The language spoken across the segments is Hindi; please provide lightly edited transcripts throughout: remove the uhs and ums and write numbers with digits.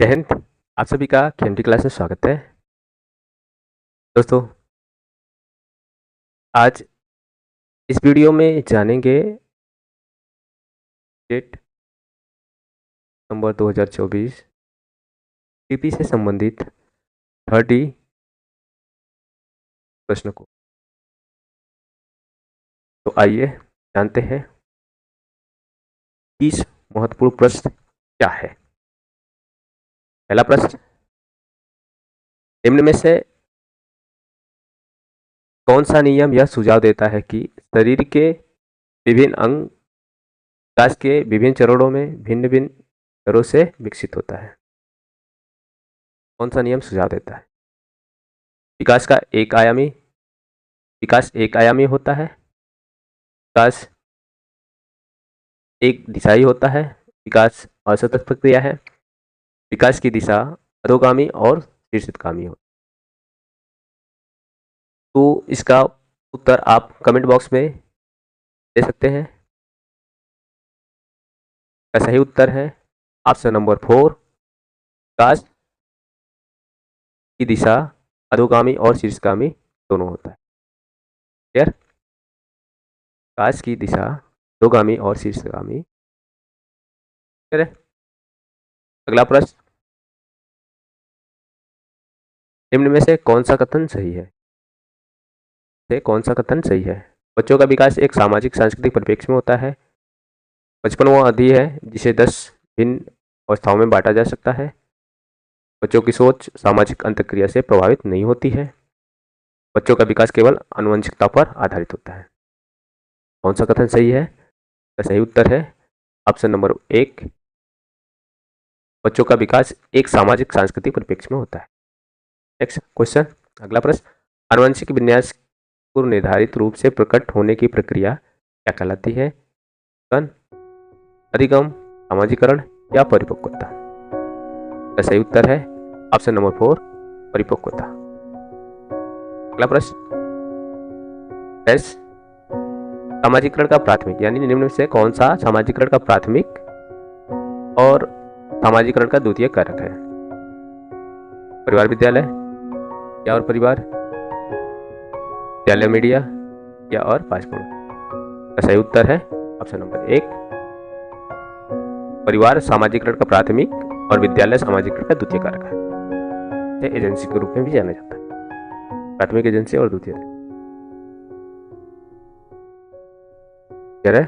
जय हिंद। आप सभी का केएमटी क्लास में स्वागत है। दोस्तों, आज इस वीडियो में जानेंगे डेट नवंबर 2024 टीपी से संबंधित 30 प्रश्न को। तो आइए जानते हैं 30 महत्वपूर्ण प्रश्न क्या है। पहला प्रश्न, निम्न में से कौन सा नियम यह सुझाव देता है कि शरीर के विभिन्न अंग विकास के विभिन्न चरणों में भिन्न भिन्न दरों से विकसित होता है? कौन सा नियम सुझाव देता है? विकास एक आयामी होता है। विकास एक दिशाई होता है। विकास असतत प्रक्रिया है। विकास की दिशा अधोगामी और शीर्षगामी हो। तो इसका उत्तर आप कमेंट बॉक्स में दे सकते हैं। का सही उत्तर है ऑप्शन नंबर 4, विकास की दिशा अधोगामी और शीर्षगामी दोनों होता है। क्लियर? विकास की दिशा अधोगामी और शीर्षगामी। क्लियर है? अगला प्रश्न, निम्न में से कौन सा कथन सही है? बच्चों का विकास एक सामाजिक सांस्कृतिक परिप्रेक्ष्य में होता है। 55वां अध्याय है जिसे 10 भिन्न अवस्थाओं में बांटा जा सकता है। बच्चों की सोच सामाजिक अंतःक्रिया से प्रभावित नहीं होती है। बच्चों का विकास केवल आनुवंशिकता पर आधारित होता है। कौन सा कथन सही है? सही उत्तर है ऑप्शन नंबर 1, बच्चों का विकास एक सामाजिक सांस्कृतिक परिप्रेक्ष्य में होता है। नेक्स्ट क्वेश्चन, अगला प्रश्न, आनुवंशिक विन्यास पूर्व निर्धारित रूप से प्रकट होने की प्रक्रिया क्या कहलाती है? अधिगम, सामाजिकरण या परिपक्वता? सही उत्तर है ऑप्शन नंबर 4, परिपक्वता। अगला प्रश्न, सामाजिकरण का प्राथमिक यानी निम्न में से कौन सा सामाजिकरण का प्राथमिक और सामाजिकरण का द्वितीयक कारक है? परिवार विद्यालय या और परिवार, विद्यालय मीडिया या और पाठ्यक्रम? सही उत्तर है ऑप्शन नंबर 1, परिवार सामाजिकरण का प्राथमिक और विद्यालय सामाजिकरण का द्वितीय कारक है। एजेंसी के रूप में भी जाना जाता है, प्राथमिक एजेंसी और द्वितीय। है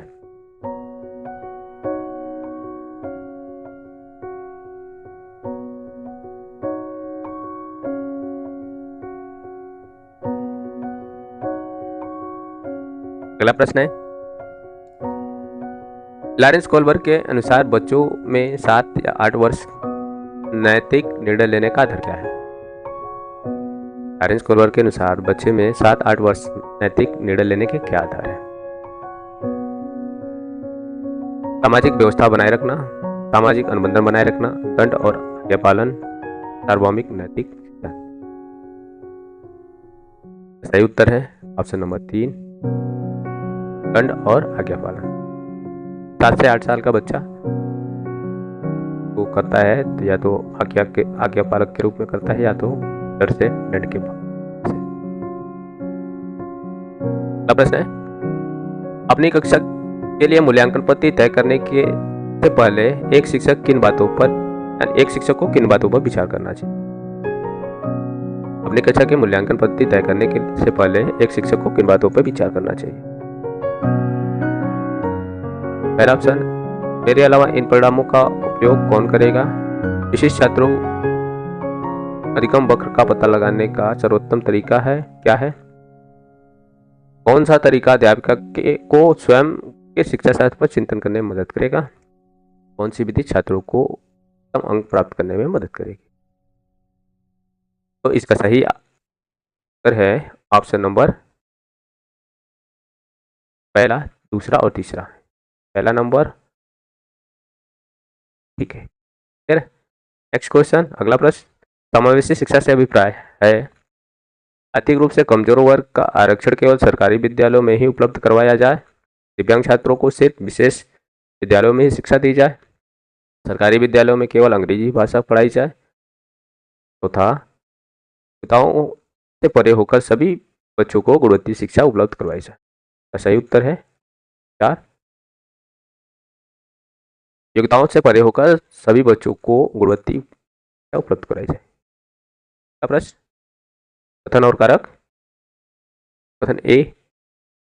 अगला प्रश्न है, लॉरेंस कोलबर्ग के अनुसार बच्चों में 7 या 8 वर्ष नैतिक निर्णय लेने का आधार क्या है? लॉरेंस कोलबर्ग के अनुसार बच्चे में 7-8 वर्ष नैतिक निर्णय लेने के क्या आधार है? सामाजिक व्यवस्था बनाए रखना, सामाजिक अनुबंधन बनाए रखना, दंड और आज्ञा पालन, सार्वभौमिक नैतिक। सही उत्तर है ऑप्शन नंबर 3, दंड और आज्ञा पालन। 7 से 8 साल का बच्चा वो करता है तो या तो आज्ञा पालक के रूप में करता है या तो डर से दंड के बाद। प्रश्न है, अपनी कक्षा के लिए मूल्यांकन पद्धति तय करने के से पहले एक शिक्षक को किन बातों पर विचार करना चाहिए? अपनी कक्षा के मूल्यांकन पद्धति तय करने से पहले एक शिक्षक को किन बातों पर विचार करना चाहिए? पहला ऑप्शन, मेरे अलावा इन परिणामों का उपयोग कौन करेगा? विशिष्ट छात्रों अधिगम वक्र का पता लगाने का सर्वोत्तम तरीका है क्या है? कौन सा तरीका अध्यापिका को स्वयं के शिक्षा शास्त्र पर चिंतन करने में मदद करेगा? कौन सी विधि छात्रों को उत्तम अंक प्राप्त करने में मदद करेगी? तो इसका सही उत्तर है ऑप्शन नंबर पहला, दूसरा और तीसरा। पहला नंबर ठीक है। नेक्स्ट क्वेश्चन, अगला प्रश्न, समावेशी शिक्षा से अभिप्राय है आर्थिक रूप से कमजोर वर्ग का आरक्षण केवल सरकारी विद्यालयों में ही उपलब्ध करवाया जाए, दिव्यांग छात्रों को सिर्फ विशेष विद्यालयों में ही शिक्षा दी जाए, सरकारी विद्यालयों में केवल अंग्रेजी भाषा पढ़ाई जाए। चौथा, योग्यताओं से परे होकर सभी बच्चों को गुणवत्ता शिक्षा उपलब्ध करवाई जाए। सही उत्तर है 4, योग्यताओं से परे होकर सभी बच्चों को गुणवत्ता शिक्षा उपलब्ध कराई जाए। प्रश्न, कथन और कारक। कथन ए,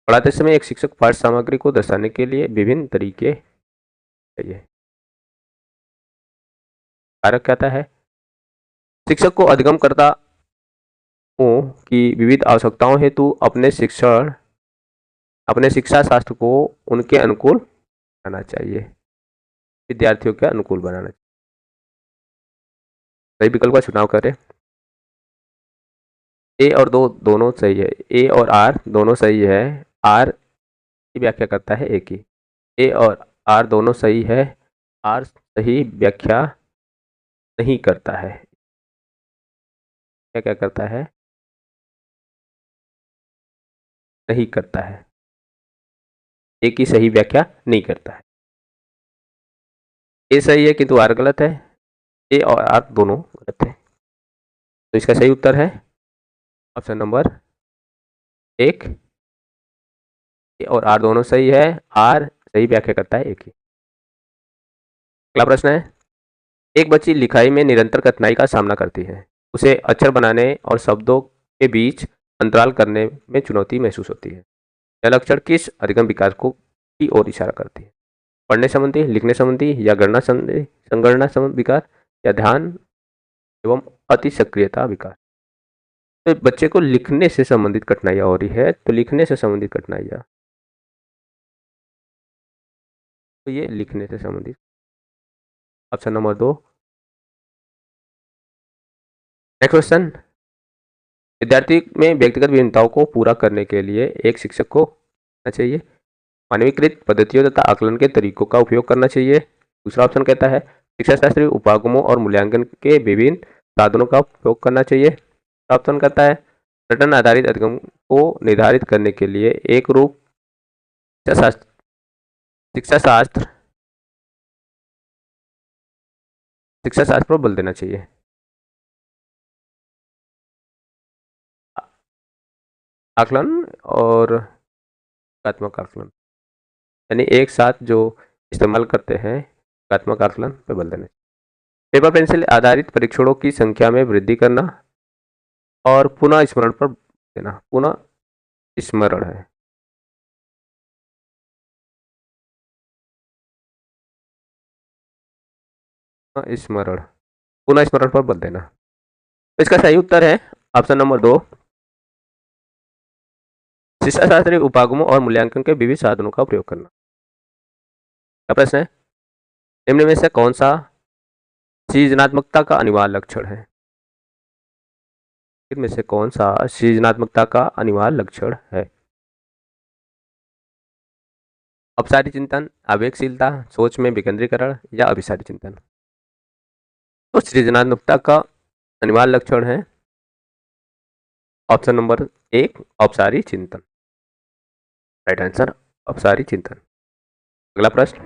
पढ़ाते समय एक शिक्षक पाठ सामग्री को दर्शाने के लिए विभिन्न तरीके चाहिए। कारक कहता है, शिक्षक को अधिगम करता की विविध आवश्यकताओं हेतु अपने शिक्षा शास्त्र को उनके अनुकूल बनाना चाहिए, विद्यार्थियों के अनुकूल बनाना चाहिए। सही विकल्प का चुनाव करें। ए और दो दोनों सही है, ए और आर दोनों सही है। आर की व्याख्या करता है ए की। ए और आर दोनों सही है, आर सही व्याख्या नहीं करता है। क्या करता है? नहीं करता है। ए की सही व्याख्या नहीं करता है। ए सही है किंतु आर गलत है। ए और आर दोनों गलत है, तो इसका सही उत्तर है ऑप्शन नंबर 1। ए और आर दोनों सही है, आर सही व्याख्या करता है ए की। अगला प्रश्न है, एक बच्ची लिखाई में निरंतर कठिनाई का सामना करती है। उसे अक्षर बनाने और शब्दों के बीच अंतराल करने में चुनौती महसूस होती है। यह लक्षण किस अधिगम विकास की ओर इशारा करती है? पढ़ने संबंधी, लिखने संबंधी, या गणना संबंधी, संगणना संबंधी विकार, या ध्यान एवं अति सक्रियता विकार। तो बच्चे को लिखने से संबंधित कठिनाइयाँ हो रही है, तो लिखने से संबंधित कठिनाइयाँ, तो ये लिखने से संबंधित। Option number 2। नेक्स्ट क्वेश्चन, विद्यार्थी में व्यक्तिगत भिन्नताओं को पूरा करने के लिए एक शिक्षक को करना चाहिए, मानवीकृत पद्धतियों तथा आकलन के तरीकों का उपयोग करना चाहिए। दूसरा ऑप्शन कहता है, शिक्षा शास्त्रीय उपागमों और मूल्यांकन के विभिन्न साधनों का उपयोग करना चाहिए। ऑप्शन कहता है, रटन आधारित अधिगम को निर्धारित करने के लिए एक रूप शिक्षा शास्त्र पर बल देना चाहिए। आकलन और एकात्मक आकलन, यानी एक साथ जो इस्तेमाल करते हैं, एकात्मक आकलन पर बल देना। पेपर पेंसिल आधारित परीक्षणों की संख्या में वृद्धि करना और पुनः स्मरण पर देना। पुनः स्मरण है, पुनः स्मरण पर बल देना। तो इसका सही उत्तर है ऑप्शन नंबर 2, शिक्षा शास्त्रीय उपागमों और मूल्यांकन के विविध साधनों का प्रयोग करना। क्या प्रश्न है, निम्न में से कौन सा सृजनात्मकता का अनिवार्य लक्षण है? इनमें से कौन सा सृजनात्मकता का अनिवार्य लक्षण है? अपसारी चिंतन, आवेगशीलता, सोच में विकेंद्रीकरण, या अभिसारी चिंतन। तो सृजनात्मकता का अनिवार्य लक्षण है ऑप्शन नंबर 1, औपचारिक चिंतन। राइट आंसर, औपचारिक चिंतन। अगला प्रश्न,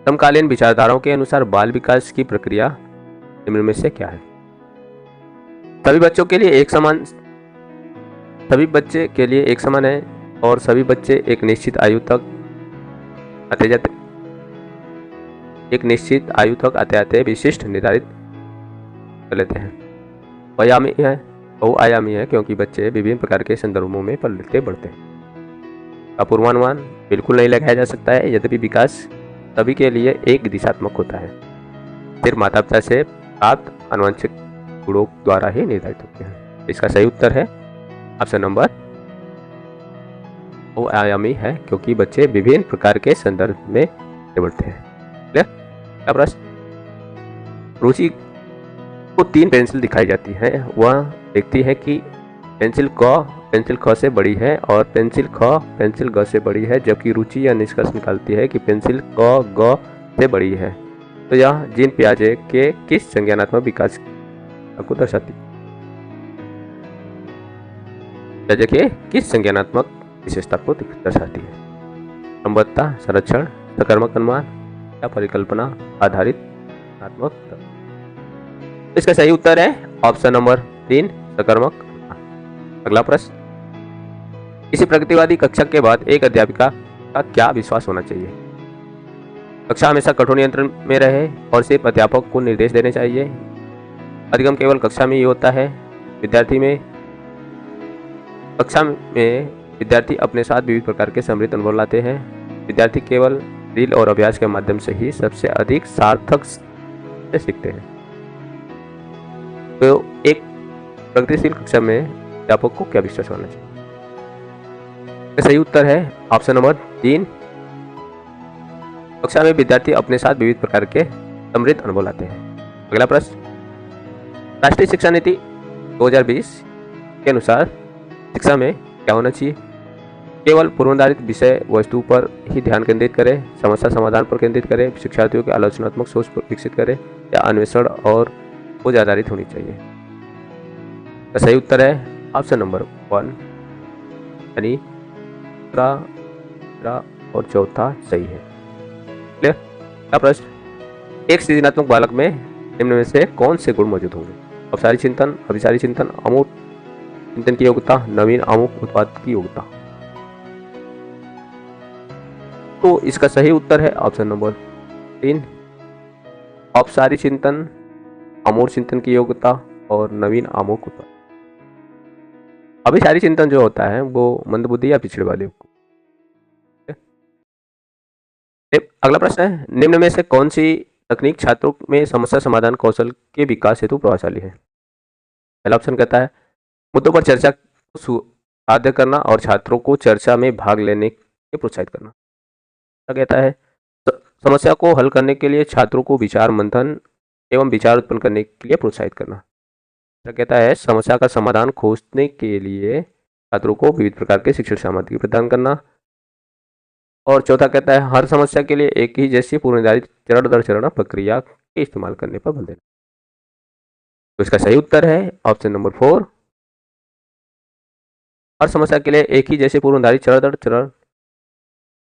समकालीन विचारधाराओं के अनुसार बाल विकास की प्रक्रिया निम्न में से क्या है? सभी बच्चे के लिए एक समान है और सभी बच्चे एक निश्चित आयु तक आते आते विशिष्ट निर्धारित कर लेते हैं। बहुआयामी है क्योंकि बच्चे विभिन्न प्रकार के संदर्भों में पलते बढ़ते हैं। का पूर्वानुमान बिल्कुल नहीं लगाया जा सकता है, यद्यपि विकास सभी के लिए एक दिशात्मक होता है, सिर्फ माता पिता से प्राप्त आनुवंशिक गुणों द्वारा ही निर्धारित होते हैं। इसका सही उत्तर है ऑप्शन नंबर बहुआयामी है क्योंकि बच्चे विभिन्न प्रकार के संदर्भ में बढ़ते हैं। क्या प्रश्न, रुचि को 3 पेंसिल दिखाई जाती है। वह देखती है कि पेंसिल ख से बड़ी है और पेंसिल ग से बड़ी है, जबकि रुचि यह निष्कर्ष निकालती है कि पेंसिल ग से बड़ी है। तो यह जीन पियाजे के किस संज्ञानात्मक विकास को दर्शाती है? पियाजे के किस संज्ञानात्मक विशेषता को दर्शाती है? संबद्धता, संरक्षण, सकर्मक अनुमान, या परिकल्पना आधारित रचनात्मक तर्क। इसका सही उत्तर है ऑप्शन नंबर 3 सकारात्मक। अगला प्रश्न, किसी प्रगतिवादी कक्षा के बाद एक अध्यापिका का क्या विश्वास होना चाहिए? कक्षा हमेशा कठोर नियंत्रण में रहे और सिर्फ अध्यापक को निर्देश देने चाहिए। अधिगम केवल कक्षा में ही होता है। कक्षा में विद्यार्थी अपने साथ विविध प्रकार के समृद्ध अनुभव लाते हैं। विद्यार्थी केवल ड्रिल और अभ्यास के माध्यम से ही सबसे अधिक सार्थक से सीखते हैं। तो एक प्रगतिशील कक्षा में अध्यापक को क्या विश्वास होना चाहिए? सही उत्तर है ऑप्शन नंबर 3, कक्षा में विद्यार्थी अपने साथ विविध प्रकार के समृद्ध अनुभव लाते हैं। अगला प्रश्न, राष्ट्रीय शिक्षा नीति 2020 के अनुसार शिक्षा में क्या होना चाहिए? केवल पूर्वनिर्धारित विषय वस्तु पर ही ध्यान केंद्रित करें, समस्या समाधान पर केंद्रित करें, शिक्षार्थियों की आलोचनात्मक सोच पर विकसित करें या अन्वेषण और खोज आधारित होनी चाहिए? तो सही उत्तर है ऑप्शन नंबर 1, यानी तीसरा और चौथा सही है। क्लियर? अगला प्रश्न, एक सृजनात्मक बालक में निम्न में से कौन से गुण मौजूद होंगे? अपसारी चिंतन, अभिसारी चिंतन, अमूर्त चिंतन की योग्यता, नवीन अमुक उत्पाद की योग्यता। तो इसका सही उत्तर है ऑप्शन नंबर 3, औपचारिक चिंतन, अमूर्त चिंतन की योग्यता और नवीन अमुक उत्पाद। अभिसारी चिंतन जो होता है वो मंदबुद्धि या पिछड़े वाले को। अगला प्रश्न है, निम्न में से कौन सी तकनीक छात्रों में समस्या समाधान कौशल के विकास हेतु प्रभावशाली है? पहला ऑप्शन कहता है मुद्दों पर चर्चा को साध्य करना और छात्रों को चर्चा में भाग लेने के प्रोत्साहित करना। कहता है समस्या को हल करने के लिए छात्रों को विचार मंथन एवं विचार उत्पन्न करने के लिए प्रोत्साहित करना। कहता है समस्या का समाधान खोजने के लिए छात्रों को विविध प्रकार के शिक्षण सामग्री प्रदान करना। और चौथा कहता है हर समस्या के लिए एक ही जैसी पूर्वनिर्धारित चरण दर चरण प्रक्रिया के इस्तेमाल करने पर बल देना। तो इसका सही उत्तर है ऑप्शन नंबर 4, हर समस्या के लिए एक ही जैसे पूर्वनिर्धारित चरण दर चरण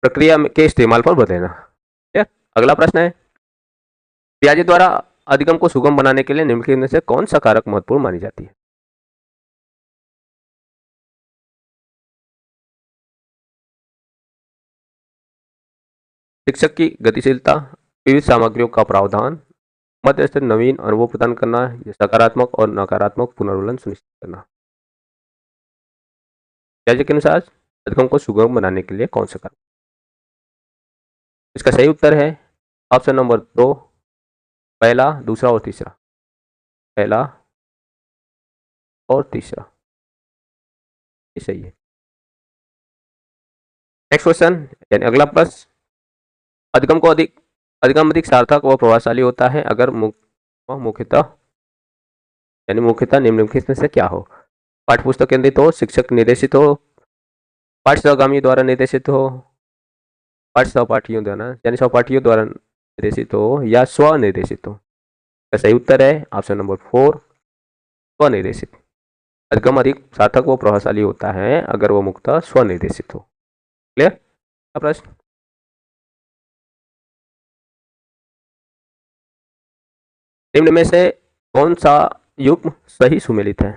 प्रक्रिया के इस्तेमाल पर बल देना। अगला प्रश्न है, पियाजे द्वारा अधिगम को सुगम बनाने के लिए निम्नलिखित में से कौन सा कारक महत्वपूर्ण मानी जाती है? शिक्षक की गतिशीलता, विविध सामग्रियों का प्रावधान, मध्य स्तर नवीन अनुभव प्रदान करना, या सकारात्मक और नकारात्मक पुनर्वलन सुनिश्चित करना। पियाजे के अनुसार अधिगम को सुगम बनाने के लिए कौन सा कारक? इसका सही उत्तर है ऑप्शन नंबर 2, पहला, दूसरा और तीसरा। पहला और तीसरा ये सही है। नेक्स्ट क्वेश्चन यानी अगला प्रश्न, अधिगम अधिक सार्थक व प्रभावशाली होता है अगर मुख्यतः निम्नलिखित में से क्या हो? पाठ्यपुस्तक केंद्रित हो, शिक्षक निर्देशित हो, पाठ्य सहगामी द्वारा निर्देशित हो, पाठ्य सहपाठियों द्वारा यानी सहपाठियों द्वारा निर्देशित हो, या स्वनिर्देशित हो। सही उत्तर है ऑप्शन नंबर 4, स्वनिर्देशित। अधिगम अधिक सार्थक व प्रभावशाली होता है अगर वो मुख्यतः स्वनिर्देशित हो। क्लियर? प्रश्न, निम्न में से कौन सा युग्म सही सुमेलित है?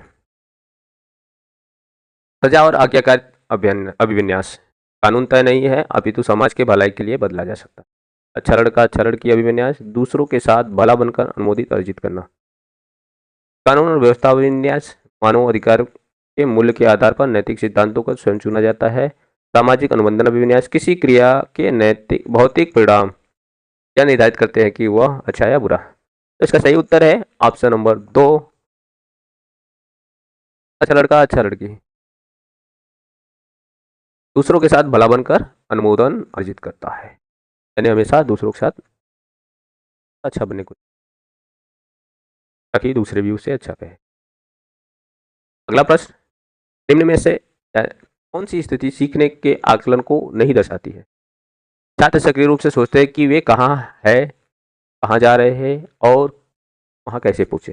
सजा और आज्ञाकारी अभिविन्यास कानून तय नहीं है अपितु समाज के भलाई के लिए बदला जा सकता है। अच्छा लड़का अच्छा लड़की अभिविन्यास दूसरों के साथ भला बनकर अनुमोदित अर्जित करना। कानून और व्यवस्था अभिविन्यास मानव अधिकार के मूल्य के आधार पर नैतिक सिद्धांतों को स्वयं चुना जाता है। सामाजिक अनुबंधन अभिविन्यास किसी क्रिया के नैतिक भौतिक परिणाम क्या निर्धारित करते हैं कि वह अच्छा या बुरा। तो इसका सही उत्तर है ऑप्शन नंबर 2, अच्छा लड़का अच्छा लड़की दूसरों के साथ भला बनकर अनुमोदन अर्जित करता है, यानी हमेशा दूसरों के साथ अच्छा बनने को ताकि दूसरे भी उसे अच्छा कहे। अगला प्रश्न, निम्न में से कौन सी स्थिति सीखने के आकलन को नहीं दर्शाती है? छात्र सक्रिय रूप से सोचते हैं कि वे कहाँ है, कहाँ जा रहे हैं और वहाँ कैसे पहुँचे।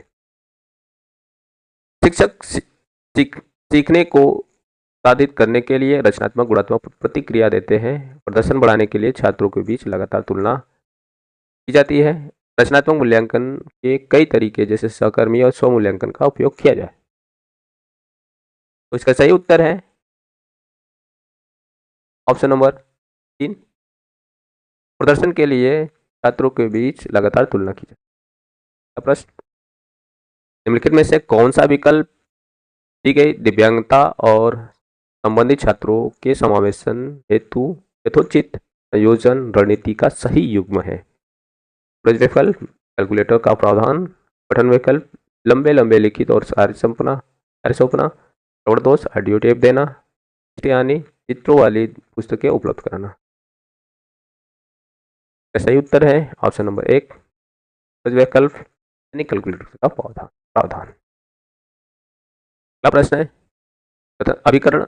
शिक्षक सीखने को साधित करने के लिए रचनात्मक गुणात्मक प्रतिक्रिया देते हैं। प्रदर्शन बढ़ाने के लिए छात्रों के बीच लगातार तुलना की जाती है। रचनात्मक मूल्यांकन के कई तरीके जैसे सहकर्मी और स्व मूल्यांकन का उपयोग किया जाए। तो इसका सही उत्तर है ऑप्शन नंबर 3, प्रदर्शन के लिए छात्रों के बीच लगातार तुलना की जाए। अगला प्रश्न, निम्नलिखित में से कौन सा विकल्प दी गई दिव्यांगता और संबंधित छात्रों के समावेशन हेतु यथोचित संयोजन रणनीति का सही युग्म है? सूरज विकल्प, कैलकुलेटर का प्रावधान, पठन विकल्प, लंबे लंबे लिखित और कार्य सौंपना, प्रवण दोष, ऑडियो टेप देना, यानी चित्रों वाली पुस्तकें उपलब्ध कराना। सही उत्तर है ऑप्शन नंबर 1, सूरज विकल्प यानी कैलकुलेटर का प्रावधान। अगला प्रश्न है अभिकरण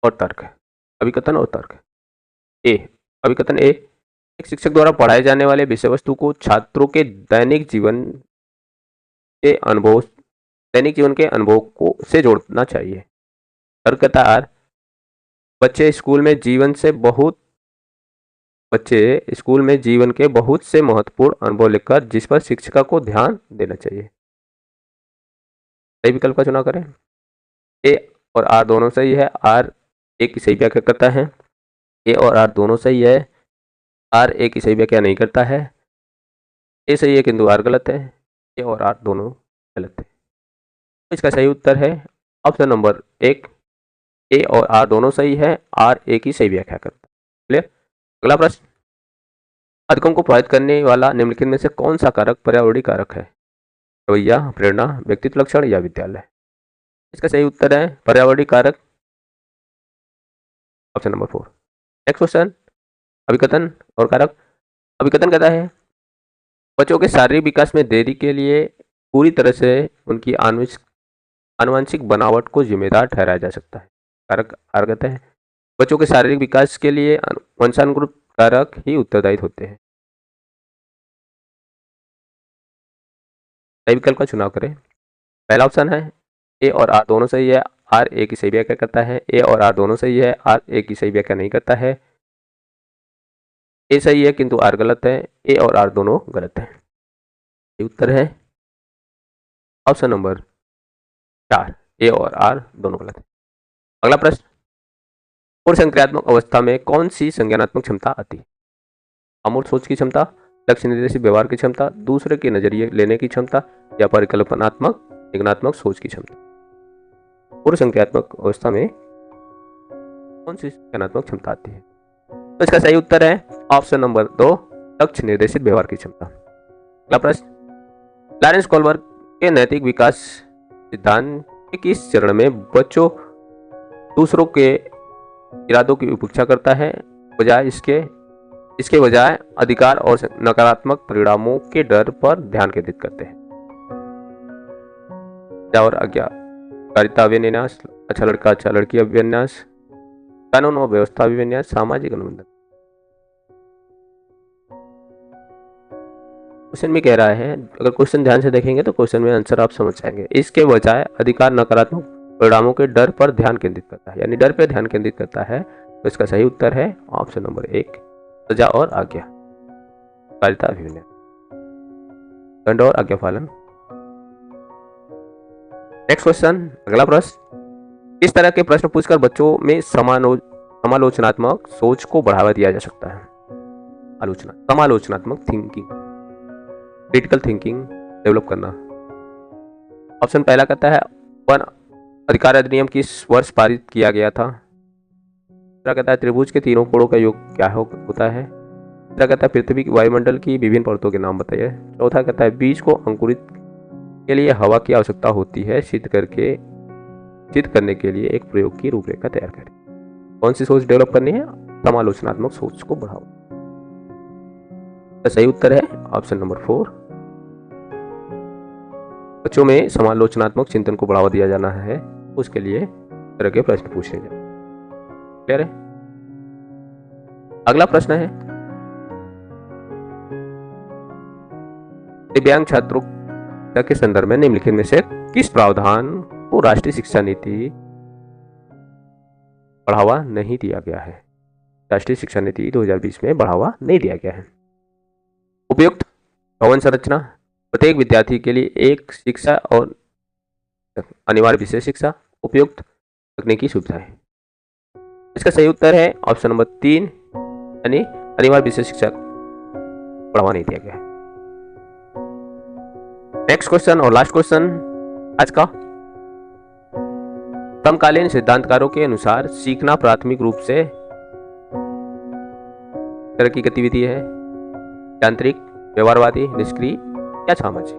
और तर्क। अभिकथन और तर्क। ए, अभिकथन ए, एक शिक्षक द्वारा पढ़ाए जाने वाले विषय वस्तु को छात्रों के दैनिक जीवन के अनुभव को से जोड़ना चाहिए। तर्कता आर, बच्चे स्कूल में जीवन के बहुत से महत्वपूर्ण अनुभव लेकर जिस पर शिक्षिका को ध्यान देना चाहिए। सही विकल्प का चुनाव करें। ए और आर दोनों सही है। आर ए की सही व्याख्या करता है। ए और आर दोनों सही है। आर ए की सही व्याख्या नहीं करता है। ए सही है किंतु आर गलत है। ए और आर दोनों गलत है। तो इसका सही उत्तर है ऑप्शन नंबर 1, ए और आर दोनों सही है। आर ए की सही व्याख्या करता है। क्लियर। अगला प्रश्न, अधिगम को प्रभावित करने वाला निम्नलिखित में से कौन सा कारक पर्यावरणीय कारक है? रवैया, प्रेरणा, व्यक्तित्व लक्षण या विद्यालय? इसका सही उत्तर है पर्यावरणीय कारक, ऑप्शन नंबर 4। नेक्स्ट क्वेश्चन, अभिकथन और कारक। अभिकथन कहता है बच्चों के शारीरिक विकास में देरी के लिए पूरी तरह से उनकी आनुवंशिक बनावट को जिम्मेदार ठहराया जा सकता है। कारक आर कहते हैं बच्चों के शारीरिक विकास के लिए वंशानुगत कारक ही उत्तरदायी होते हैं। सही विकल्प का चुनाव करें। पहला ऑप्शन है ए और आर दोनों सही है। आर ए की सही व्याख्या करता है। ए और आर दोनों सही है। आर ए की सही व्याख्या नहीं करता है। ए सही है किंतु आर गलत है। ए और आर दोनों गलत है। ये उत्तर है ऑप्शन नंबर 4, ए और आर दोनों गलत है। अगला प्रश्न, पूर्व संक्रियात्मक अवस्था में कौन सी संज्ञानात्मक क्षमता आती है? अमूर्त सोच की क्षमता, लक्ष्य निर्देशित व्यवहार की क्षमता, दूसरे के नजरिए लेने की क्षमता या परिकल्पनात्मक निगमनात्मक सोच की क्षमता? पूर्व संक्रियात्मक अवस्था में कौन सी संज्ञानात्मक क्षमता आती है? तो इसका सही उत्तर है ऑप्शन नंबर 2, लक्ष्य निर्देशित व्यवहार की क्षमता। अगला प्रश्न, लॉरेंस कोलबर्ग के नैतिक विकास सिद्धांत के किस चरण में बच्चों दूसरों के इरादों की उपेक्षा करता है बजाय इसके बजाय अधिकार और नकारात्मक परिणामों के डर पर ध्यान केंद्रित करते हैं? और आज्ञाकारिता अभिविन्यास, अच्छा लड़का अच्छा लड़की अभिविन्यास, कानून और व्यवस्था अभिविन्यास, सामाजिक अनुबंधन? क्वेश्चन में कह रहा है, अगर क्वेश्चन ध्यान से देखेंगे तो क्वेश्चन में आंसर आप समझ जाएंगे। इसके बजाय अधिकार नकारात्मक परिणामों के डर पर ध्यान केंद्रित करता है, यानी डर पर ध्यान केंद्रित करता है। तो इसका सही उत्तर है ऑप्शन नंबर 1, सजा और आज्ञा कारिता अभिविन्यास, दंड और आज्ञा पालन। नेक्स्ट क्वेश्चन, अगला प्रश्न, इस तरह के प्रश्न पूछकर बच्चों में समालोचनात्मक सोच को बढ़ावा दिया जा सकता है? समालोचनात्मक थिंकिंग, क्रिटिकल थिंकिंग डेवलप करना। ऑप्शन पहला कहता है वन अधिकार अधिनियम किस वर्ष पारित किया गया था? दूसरा कहता है त्रिभुज के तीनों कोणों का योग क्या होता है? तीसरा कहता है पृथ्वी की वायुमंडल की विभिन्न परतों के नाम बताइए। चौथा कहता है बीज को अंकुरित के लिए हवा की आवश्यकता होती है, सिद्ध करने के लिए एक प्रयोग की रूपरेखा तैयार करें। कौन सी सोच डेवलप करनी है? समालोचनात्मक सोच को बढ़ाओ। सही उत्तर है ऑप्शन नंबर 4, बच्चों में समालोचनात्मक चिंतन को बढ़ावा दिया जाना है, उसके लिए तरह के प्रश्न पूछे जाए। क्लियर है। अगला प्रश्न है, दिव्यांग छात्रों के संदर्भ में निम्नलिखित में से किस प्रावधान को राष्ट्रीय शिक्षा नीति बढ़ावा नहीं दिया गया है? राष्ट्रीय शिक्षा नीति 2020 में बढ़ावा नहीं दिया गया है। उपयुक्त भवन संरचना, प्रत्येक विद्यार्थी के लिए एक शिक्षा और अनिवार्य विषय शिक्षा, उपयुक्त तकनीकी सुविधाएं। इसका सही उत्तर है ऑप्शन नंबर 3, यानी अनिवार्य विषय शिक्षा बढ़ावा नहीं दिया गया है। नेक्स्ट क्वेश्चन और लास्ट क्वेश्चन आज का, समकालीन सिद्धांतकारों के अनुसार सीखना प्राथमिक रूप से तरह की गतिविधि है, यांत्रिक, व्यवहारवादी, निष्क्रिय या सामाजिक।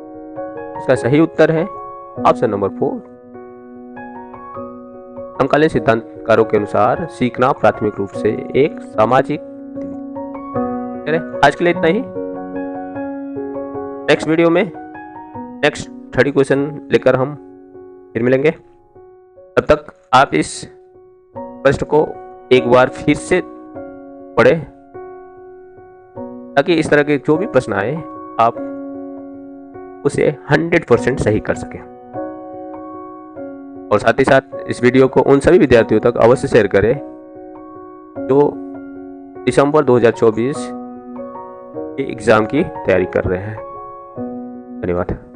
इसका सही उत्तर है ऑप्शन नंबर 4, समकालीन सिद्धांतकारों के अनुसार सीखना प्राथमिक रूप से एक सामाजिक गतिविधि। आज के लिए इतना ही। नेक्स्ट वीडियो में नेक्स्ट 30 क्वेश्चन लेकर हम फिर मिलेंगे। तब तक आप इस प्रश्न को एक बार फिर से पढ़ें ताकि इस तरह के जो भी प्रश्न आए आप उसे 100% सही कर सकें। और साथ ही साथ इस वीडियो को उन सभी विद्यार्थियों तक अवश्य शेयर करें जो दिसंबर 2024 के एग्जाम की तैयारी कर रहे हैं। धन्यवाद।